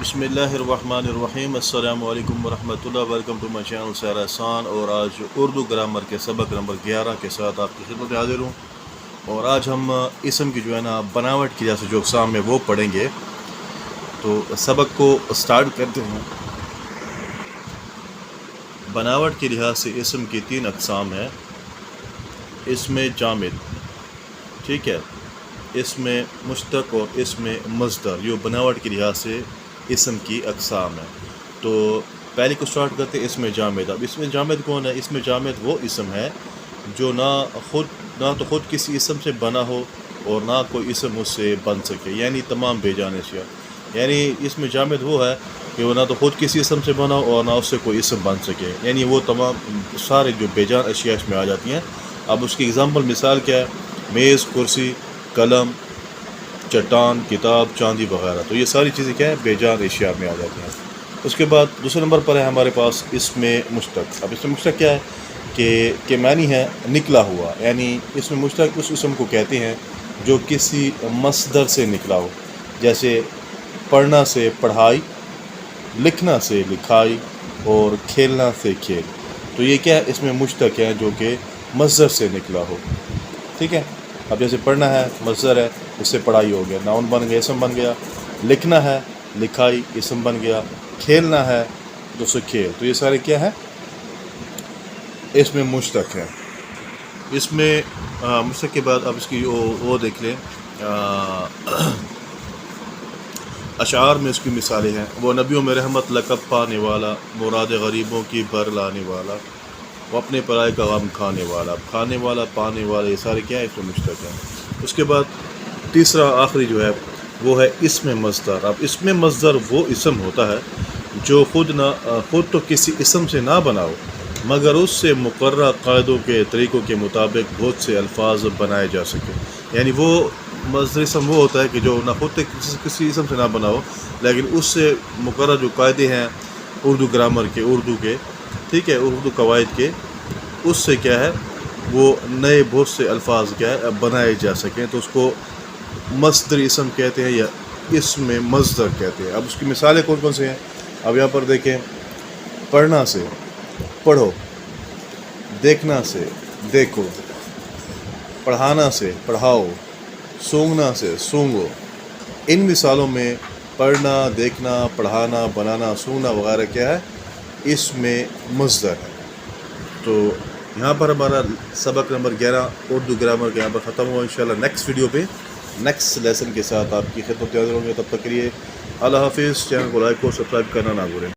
بسم اللہ الرحمن الرحیم، السلام علیکم ورحمۃ اللہ، ویلکم ٹو مائی چینل سیر احسان۔ اور آج اردو گرامر کے سبق نمبر 11 کے ساتھ آپ کی خدمت میں حاضر ہوں۔ اور آج ہم اسم کی جو ہے نا بناوٹ کی جیسے جو اقسام ہے وہ پڑھیں گے۔ تو سبق کو سٹارٹ کرتے ہیں۔ بناوٹ کے لحاظ سے اسم کی 3 اقسام ہیں۔ اسم جامد، ٹھیک ہے، اسم مشتق اور اسم مصدر، یہ بناوٹ کے لحاظ سے اسم کی اقسام ہے۔ تو پہلے کو سٹارٹ کرتے ہیں اسم جامد۔ اب اسم جامد کون ہے؟ اسم جامد وہ اسم ہے جو نہ تو خود کسی اسم سے بنا ہو اور نہ کوئی اسم اس سے بن سکے، یعنی تمام بے جان اشیاء۔ یعنی اسم جامد وہ ہے کہ وہ نہ تو خود کسی اسم سے بنا ہو اور نہ اس سے کوئی اسم بن سکے، یعنی وہ تمام سارے جو بے جان اشیاء اس میں آ جاتی ہیں۔ اب اس کی اگزامپل مثال کیا ہے؟ میز، کرسی، قلم، چٹان، کتاب، چاندی وغیرہ۔ تو یہ ساری چیزیں کیا ہے؟ بے جان اشیاء میں آ جاتی ہیں۔ اس کے بعد دوسرے نمبر پر ہے ہمارے پاس اسم مشتق۔ اب اسم مشتق کیا ہے کہ معنی ہے نکلا ہوا، یعنی اسم مشتق اس اسم کو کہتے ہیں جو کسی مصدر سے نکلا ہو، جیسے پڑھنا سے پڑھائی، لکھنا سے لکھائی اور کھیلنا سے کھیل۔ تو یہ کیا ہے؟ اسم مشتق ہے جو کہ مصدر سے نکلا ہو، ٹھیک ہے۔ اب جیسے پڑھنا ہے مصدر ہے، اس سے پڑھائی ہو گیا، ناؤن بن گیا، اسم بن گیا۔ لکھنا ہے لکھائی، اسم بن گیا۔ کھیلنا ہے تو سے کھیل۔ تو یہ سارے کیا ہے؟ اسم مشتق ہے۔ اس میں مشتق کے بعد اب اس کی وہ دیکھ لیں، اشعار میں اس کی مثالیں ہیں۔ وہ نبیوں میں رحمت لقب پانے والا، مراد غریبوں کی بھر لانے والا، وہ اپنے پرائے کا غم کھانے والا۔ کھانے والا، پانے والا، یہ سارے کیا ہے؟ اسم مشتق ہیں۔ اس کے بعد تیسرا آخری جو ہے وہ ہے اسم مصدر۔ اب اسم مصدر وہ اسم ہوتا ہے جو خود تو کسی اسم سے نہ بنا ہو، مگر اس سے مقررہ قاعدوں کے طریقوں کے مطابق بہت سے الفاظ بنائے جا سکے۔ یعنی وہ مصدر اسم وہ ہوتا ہے کہ جو نہ خود کسی اسم سے نہ بنا ہو، لیکن اس سے مقررہ جو قاعدے ہیں اردو گرامر کے، اردو کے، ٹھیک ہے، اردو قواعد کے، اس سے کیا ہے وہ نئے بہت سے الفاظ کیا ہے بنائے جا سکیں۔ تو اس کو مصدر اسم کہتے ہیں یا اسم مصدر کہتے ہیں۔ اب اس کی مثالیں کون کون سے ہیں؟ اب یہاں پر دیکھیں، پڑھنا سے پڑھو، دیکھنا سے دیکھو، پڑھانا سے پڑھاؤ، سونگنا سے سونگو۔ ان مثالوں میں پڑھنا، دیکھنا، پڑھانا، بنانا، سونگنا وغیرہ کیا ہے؟ اسم مصدر ہے۔ تو یہاں پر ہمارا سبق نمبر 11 اردو گرامر کا یہاں پر ختم ہوا۔ انشاءاللہ نیکسٹ ویڈیو پہ نیکسٹ لیسن کے ساتھ آپ کی خدمت میں حاضر ہوں گے۔ تب تک کے لیے اللہ حافظ۔ چینل کو لائک اور سبسکرائب کرنا نہ بھولیں۔